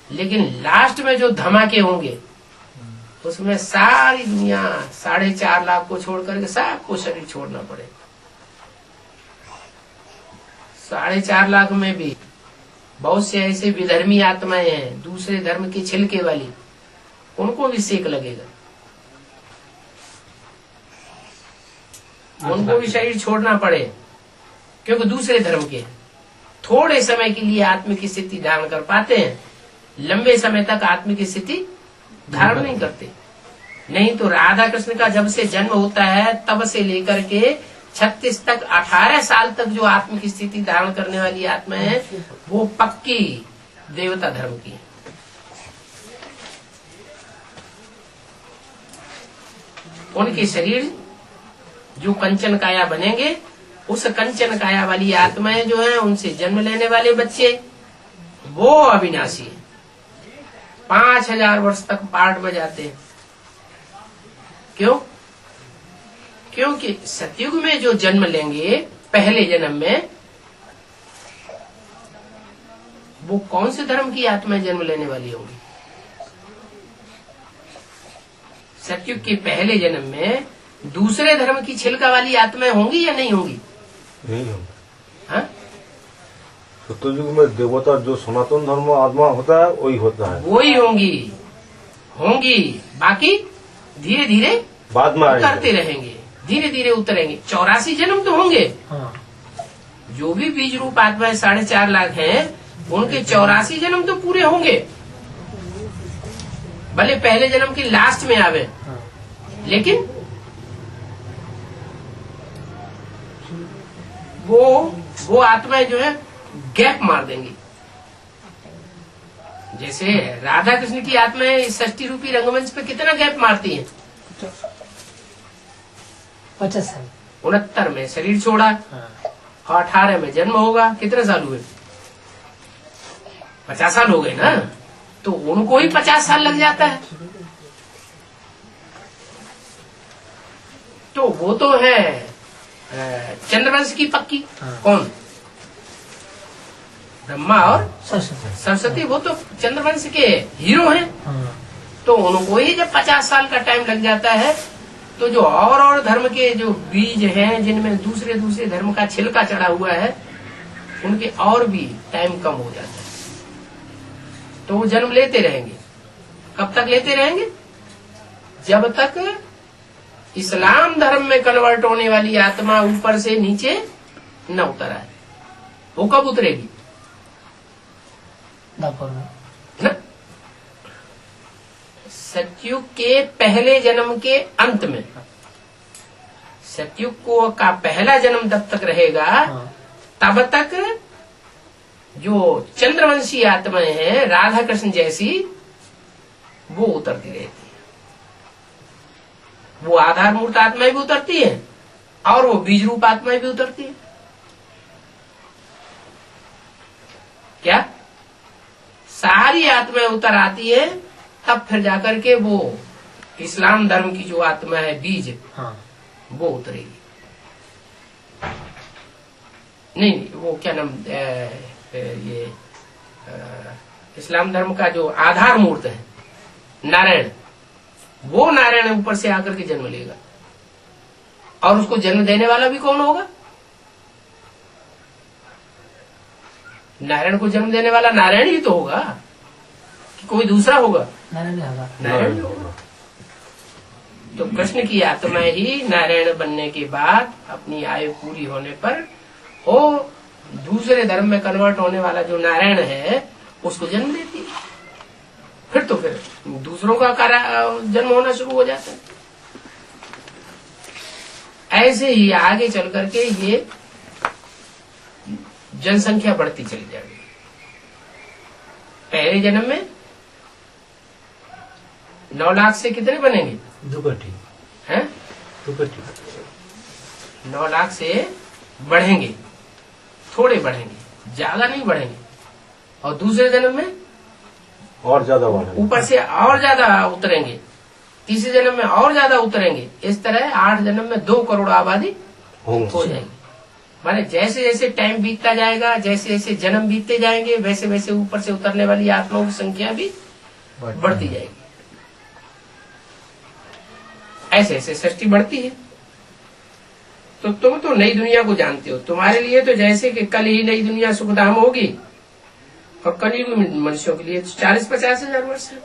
लेकिन लास्ट में जो धमाके होंगे उसमें सारी दुनिया 4.5 लाख को छोड़ करके सबको शरीर छोड़ना पड़ेगा। 4.5 लाख में भी बहुत से ऐसे विधर्मी आत्माएं हैं, दूसरे धर्म के छिलके वाली, उनको भी सेक लगेगा, उनको भी शरीर छोड़ना पड़े क्योंकि दूसरे धर्म के थोड़े समय के लिए आत्मिक स्थिति धारण कर पाते हैं, लंबे समय तक आत्मिक स्थिति धारण नहीं करते। नहीं तो राधा कृष्ण का जब से जन्म होता है तब से लेकर के 36 तक 18 साल तक जो आत्मिक स्थिति धारण करने वाली आत्मा है वो पक्की देवता धर्म की है। उनके शरीर जो कंचन काया बनेंगे, उस कंचन काया वाली आत्माएं जो है उनसे जन्म लेने वाले बच्चे वो अविनाशी है, 5000 वर्ष तक पाठ में जाते हैं। क्यों? क्योंकि सतयुग में जो जन्म लेंगे पहले जन्म में, वो कौन से धर्म की आत्माएं जन्म लेने वाली होंगी? सतयुग के पहले जन्म में दूसरे धर्म की छिलका वाली आत्माएं होंगी या नहीं होंगी? नहीं होंगी। हाँ? सतयुग में देवता जो सनातन धर्म आत्मा होता है वही होता है, वही होंगी। बाकी धीरे धीरे बाद में उतरते रहेंगे, धीरे धीरे उतरेंगे। 84 जन्म तो होंगे। हाँ। जो भी बीज रूप आत्माएं 4.5 लाख हैं, उनके 84 जन्म तो पूरे होंगे, भले पहले जन्म के लास्ट में आवे, लेकिन वो आत्माएं जो है गैप मार देंगी। जैसे राधा कृष्ण की आत्माएं षष्ठी रूपी रंगमंच पे कितना गैप मारती हैं? 50 साल। 69 में शरीर छोड़ा और 18 में जन्म होगा, कितने साल हुए? 50 साल हो गए ना, तो उनको ही 50 साल लग जाता है। तो वो तो है चंद्रवंश की पक्की। कौन? ब्रह्मा और सरस्वती, वो तो चंद्रवंश के हीरो हैं। तो उनको ही जब 50 साल का टाइम लग जाता है, तो जो और धर्म के जो बीज हैं जिनमें दूसरे धर्म का छिलका चढ़ा हुआ है, उनके और भी टाइम कम हो जाता है। तो वो जन्म लेते रहेंगे। कब तक लेते रहेंगे? जब तक इस्लाम धर्म में कन्वर्ट होने वाली आत्मा ऊपर से नीचे न उतर आए। वो कब उतरेगी? न? सतयुग के पहले जन्म के अंत में। सतयुग को का पहला जन्म जब तक रहेगा तब तक जो चंद्रवंशी आत्माएं हैं राधा कृष्ण जैसी, वो उतरती रहती है। वो आधार मूर्त आत्माएं भी उतरती है और वो बीज रूप आत्माएं भी उतरती है। क्या सारी आत्माएं उतर आती है, तब फिर जाकर के वो इस्लाम धर्म की जो आत्मा है बीज, वो उतरेगी। नहीं, वो क्या नाम, ये इस्लाम धर्म का जो आधार मूर्त है नारायण, वो नारायण ऊपर से आकर के जन्म लेगा। और उसको जन्म देने वाला भी कौन होगा? नारायण को जन्म देने वाला नारायण ही तो होगा, कि कोई दूसरा होगा? नारायण होगा। तो कृष्ण की आत्मा ही नारायण बनने के बाद अपनी आयु पूरी होने पर वो दूसरे धर्म में कन्वर्ट होने वाला जो नारायण है उसको जन्म देती है। फिर तो फिर दूसरों का जन्म होना शुरू हो जाता है। ऐसे ही आगे चल करके ये जनसंख्या बढ़ती चली जाएगी। पहले जन्म में 9 लाख से कितने बनेंगे? दुपट्टी हैं? 9 लाख से बढ़ेंगे, थोड़े बढ़ेंगे, ज्यादा नहीं बढ़ेंगे। और दूसरे जन्म में और ज्यादा बढ़ेंगे, ऊपर से और ज्यादा उतरेंगे, तीसरे जन्म में और ज्यादा उतरेंगे। इस तरह 8 जन्म में 2 करोड़ आबादी हो जाएगी। माने जैसे जैसे टाइम बीतता जाएगा, जैसे जैसे जन्म बीतते जाएंगे, वैसे वैसे ऊपर से उतरने वाली आत्माओं की संख्या भी बढ़ती जाएगी। ऐसे ऐसे सृष्टि बढ़ती है। तो तुम तो नई दुनिया को जानते हो, तुम्हारे लिए तो जैसे कि कल ही नई दुनिया सुखधाम होगी, और कलयुग में मनुष्यों के लिए 40-50 हजार वर्ष है।